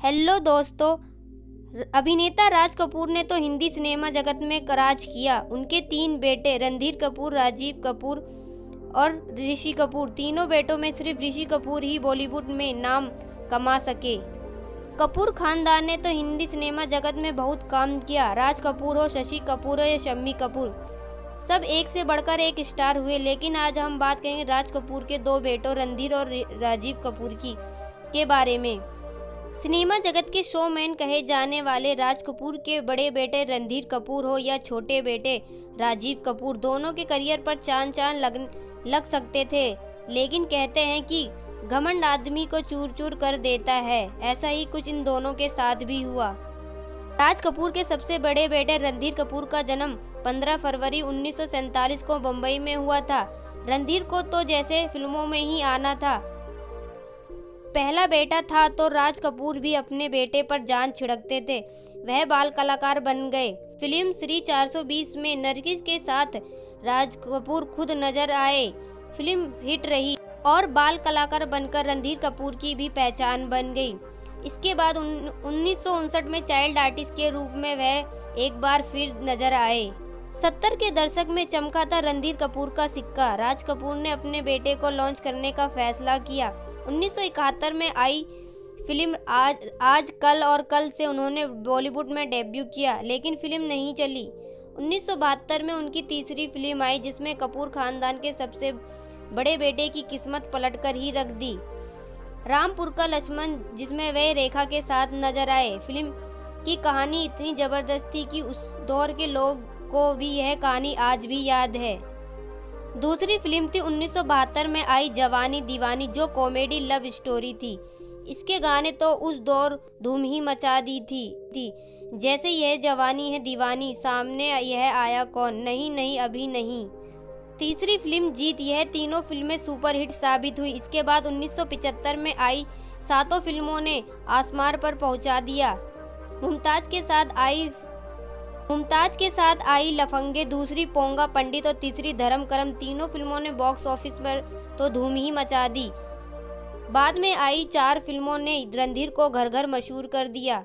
Hello दोस्तों, अभिनेता राज कपूर ने तो हिंदी सिनेमा जगत में राज किया। उनके 3 बेटे रणधीर कपूर, राजीव कपूर और ऋषि कपूर, तीनों बेटों में सिर्फ ऋषि कपूर ही बॉलीवुड में नाम कमा सके। कपूर खानदान ने तो हिंदी सिनेमा जगत में बहुत काम किया। राज कपूर हो, शशि कपूर हो या शम्मी कपूर, सब एक से बढ़कर एक स्टार हुए। लेकिन आज हम बात करेंगे राज कपूर के 2 बेटों रणधीर और राजीव कपूर के बारे में। सिनेमा जगत के शोमैन कहे जाने वाले राज कपूर के बड़े बेटे रणधीर कपूर हो या छोटे बेटे राजीव कपूर, दोनों के करियर पर चांद लग सकते थे। लेकिन कहते हैं कि घमंड आदमी को चूर चूर कर देता है। ऐसा ही कुछ इन दोनों के साथ भी हुआ। राज कपूर के सबसे बड़े बेटे रणधीर कपूर का जन्म 15 फरवरी 1947 को बम्बई में हुआ था। रणधीर को तो जैसे फिल्मों में ही आना था। पहला बेटा था तो राज कपूर भी अपने बेटे पर जान छिड़कते थे। वह बाल कलाकार बन गए। फिल्म श्री 420 में नरगिस के साथ राज कपूर खुद नजर आए। फिल्म हिट रही और बाल कलाकार बनकर रणधीर कपूर की भी पहचान बन गई। इसके बाद 1959 में चाइल्ड आर्टिस्ट के रूप में वह एक बार फिर नजर आए। 70 के दशक में चमका था रणधीर कपूर का सिक्का। राज कपूर ने अपने बेटे को लॉन्च करने का फैसला किया। 1971 में आई फिल्म आज कल और कल से उन्होंने बॉलीवुड में डेब्यू किया, लेकिन फिल्म नहीं चली। 1972 में उनकी तीसरी फिल्म आई, जिसमें कपूर खानदान के सबसे बड़े बेटे की किस्मत पलटकर ही रख दी। रामपुर का लक्ष्मण, जिसमें वे रेखा के साथ नजर आए। फिल्म की कहानी इतनी जबरदस्त थी कि उस दौर के लोग को भी यह कहानी आज भी याद है। दूसरी फिल्म थी 1972 में आई जवानी दीवानी, जो कॉमेडी लव स्टोरी थी। इसके गाने तो उस दौर धूम ही मचा दी थी, जैसे यह जवानी है दीवानी, सामने यह आया कौन, नहीं नहीं अभी नहीं। तीसरी फिल्म जीत। यह तीनों फिल्में सुपरहिट साबित हुई। इसके बाद 1975 में आई सातों फिल्मों ने आसमान पर पहुंचा दिया। मुमताज के साथ आई लफंगे, दूसरी पोंगा पंडित और तीसरी धर्म करम, तीनों फिल्मों ने बॉक्स ऑफिस पर तो धूम ही मचा दी। बाद में आई 4 फिल्मों ने रणधीर को घर घर मशहूर कर दिया।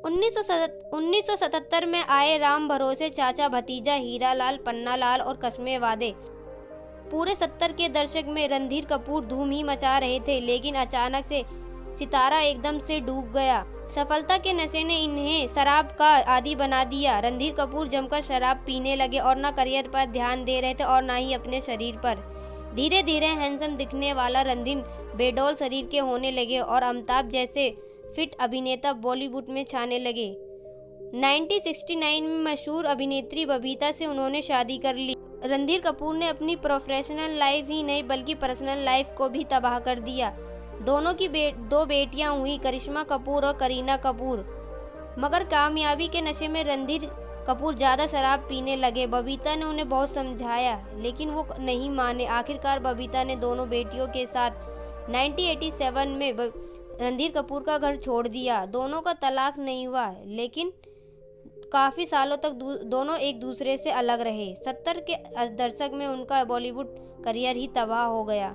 1977 में आए राम भरोसे चाचा भतीजा, हीरा लाल, पन्ना लाल और कस्मे वादे। पूरे 70 के दशक में रणधीर कपूर धूम ही मचा रहे थे, लेकिन अचानक से सितारा एकदम से डूब गया। सफलता के नशे ने इन्हें शराब का आदी बना दिया। रणधीर कपूर जमकर शराब पीने लगे और न करियर पर ध्यान दे रहे थे और न ही अपने शरीर पर। धीरे धीरे हैंडसम दिखने वाला रणधीर बेडौल शरीर के होने लगे और अमिताभ जैसे फिट अभिनेता बॉलीवुड में छाने लगे। 1969 में मशहूर अभिनेत्री बबीता से उन्होंने शादी कर ली। रणधीर कपूर ने अपनी प्रोफेशनल लाइफ ही नहीं बल्कि पर्सनल लाइफ को भी तबाह कर दिया। दोनों की 2 बेटियां हुई, करिश्मा कपूर और करीना कपूर। मगर कामयाबी के नशे में रणधीर कपूर ज़्यादा शराब पीने लगे। बबीता ने उन्हें बहुत समझाया, लेकिन वो नहीं माने। आखिरकार बबीता ने दोनों बेटियों के साथ 1987 में रणधीर कपूर का घर छोड़ दिया। दोनों का तलाक नहीं हुआ, लेकिन काफ़ी सालों तक दोनों एक दूसरे से अलग रहे। 70 के दशक में उनका बॉलीवुड करियर ही तबाह हो गया।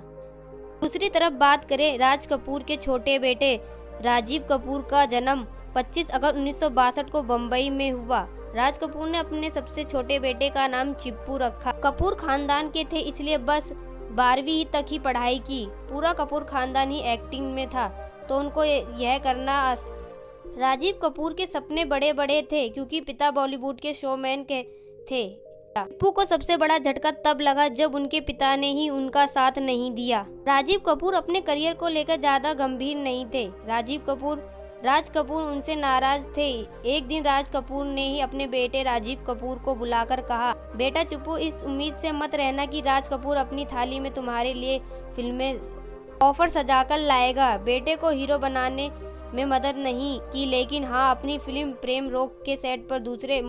दूसरी तरफ बात करें राज कपूर के छोटे बेटे राजीव कपूर का जन्म 25 अगस्त 1962 को बम्बई में हुआ। राज कपूर ने अपने सबसे छोटे बेटे का नाम चिप्पू रखा। कपूर खानदान के थे, इसलिए बस 12वीं तक ही पढ़ाई की। पूरा कपूर खानदान ही एक्टिंग में था, तो उनको यह करना। राजीव कपूर के सपने बड़े बड़े थे, क्योंकि पिता बॉलीवुड के शोमैन के थे। चिप्पू को सबसे बड़ा झटका तब लगा जब उनके पिता ने ही उनका साथ नहीं दिया। राजीव कपूर अपने करियर को लेकर ज्यादा गंभीर नहीं थे। राज कपूर उनसे नाराज थे। एक दिन राज कपूर ने ही अपने बेटे राजीव कपूर को बुलाकर कहा, बेटा चिप्पू, इस उम्मीद से मत रहना कि राज कपूर अपनी थाली में तुम्हारे लिए फिल्में ऑफर सजाकर लाएगा। बेटे को हीरो बनाने में मदद नहीं की, लेकिन हाँ, अपनी फिल्म प्रेम रोग के सेट पर दूसरे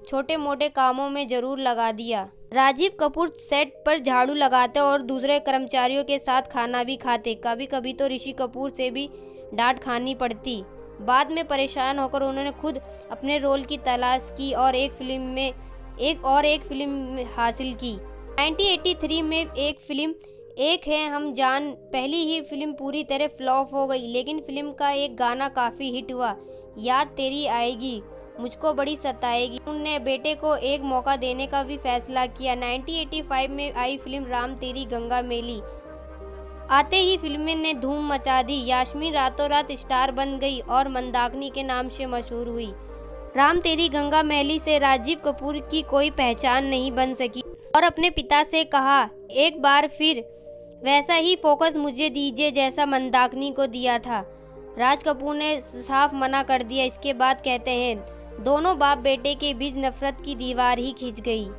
छोटे मोटे कामों में जरूर लगा दिया। राजीव कपूर सेट पर झाड़ू लगाते और दूसरे कर्मचारियों के साथ खाना भी खाते। कभी कभी तो ऋषि कपूर से भी डांट खानी पड़ती। बाद में परेशान होकर उन्होंने खुद अपने रोल की तलाश की और एक फिल्म हासिल की। 1983 में एक फिल्म एक है हम जान। पहली ही फिल्म पूरी तरह फ्लॉप हो गई, लेकिन फिल्म का एक गाना काफ़ी हिट हुआ, याद तेरी आएगी मुझको बड़ी सताएगी। उन्होंने बेटे को एक मौका देने का भी फैसला किया। 1985 में आई फिल्म राम तेरी गंगा मैली आते ही फिल्म ने धूम मचा दी। यास्मीन रातों रात स्टार बन गई और मंदाकिनी के नाम से मशहूर हुई। राम तेरी गंगा मैली से राजीव कपूर की कोई पहचान नहीं बन सकी और अपने पिता से कहा, एक बार फिर वैसा ही फोकस मुझे दीजिए जैसा मंदाकिनी को दिया था। राज कपूर ने साफ मना कर दिया। इसके बाद कहते हैं, दोनों बाप बेटे के बीच नफरत की दीवार ही खिंच गई।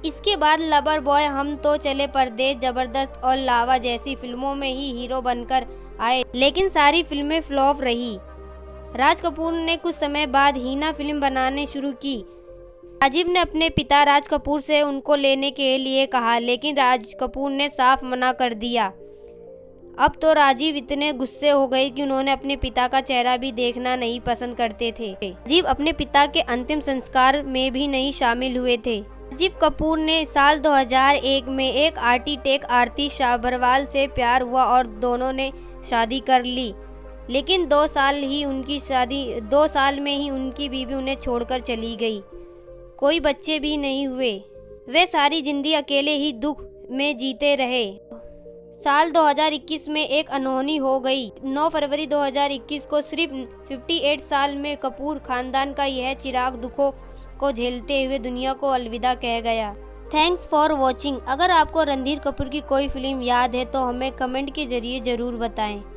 इसके बाद लवर बॉय, हम तो चले परदेस, जबरदस्त और लावा जैसी फिल्मों में ही हीरो बनकर आए, लेकिन सारी फिल्में फ्लॉप रही। राज कपूर ने कुछ समय बाद हीना फिल्म बनाने शुरू की। राजीव ने अपने पिता राज कपूर से उनको लेने के लिए कहा, लेकिन राज कपूर ने साफ मना कर दिया। अब तो राजीव इतने गुस्से हो गए कि उन्होंने अपने पिता का चेहरा भी देखना नहीं पसंद करते थे। राजीव अपने पिता के अंतिम संस्कार में भी नहीं शामिल हुए थे। राजीव कपूर ने साल 2001 में एक आर्किटेक्ट आरती साबरवाल से प्यार हुआ और दोनों ने शादी कर ली, लेकिन 2 साल में ही उनकी बीवी उन्हें छोड़कर चली गई। कोई बच्चे भी नहीं हुए। वे सारी जिंदगी अकेले ही दुख में जीते रहे। साल 2021 में एक अनहोनी हो गई। 9 फरवरी 2021 को सिर्फ 58 साल में कपूर खानदान का यह चिराग दुखों को झेलते हुए दुनिया को अलविदा कह गया। Thanks for watching. अगर आपको रणधीर कपूर की कोई फिल्म याद है तो हमें कमेंट के जरिए ज़रूर बताएं।